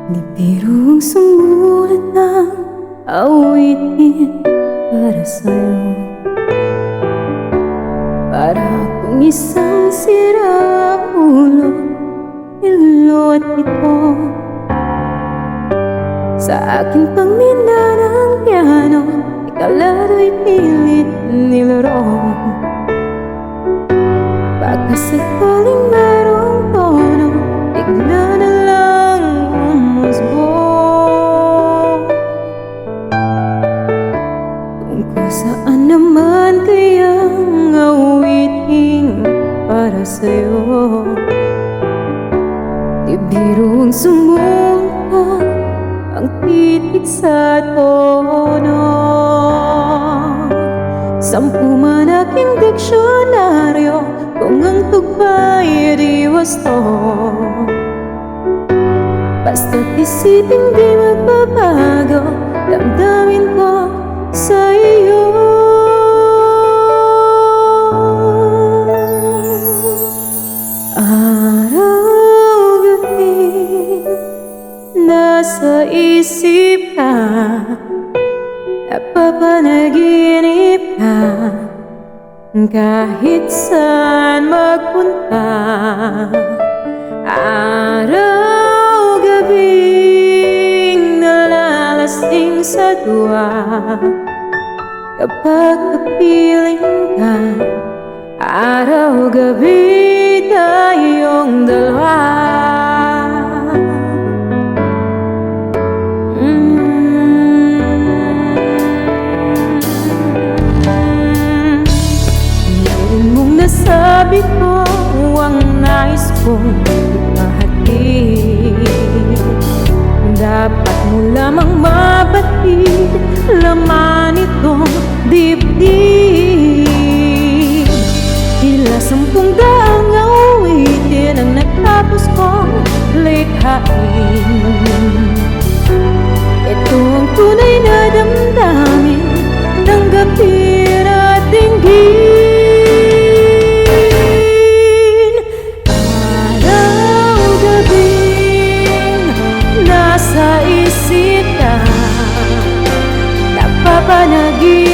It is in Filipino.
Di birong sumulat ng awitin para sa'yo, para kung isang siraulo, ilo at ito. Sa akin pang mina ng piano, ikalaro'y pilit nilaro. Baka sakaling merong tono, bigla na lang umusbo. Kung saan naman kayang awiting para sa'yo, di birong sumulpa ang titik sa tono. 10 man aking diksyonaryo, kung ang tugma'y di wasto. Basta't isipin di magbabago, damdamin ko sa iyo. Araw-gabi nasa isip ka, napapanaginip ka, kahit saan magpunta. Araw-gabing nalalasing sa tuwa, kapag kapiling ka. Araw-gabi tayong dalawa. Nasabi ko ang nais kong ipahatid, dapat mo lamang mabatid laman itong dibdib. Tila 10 daang awitin ang natapos kong likhain. Ito ang tunay na damdamin, tanggapin at dinggin. Sa isip ka, napapanagin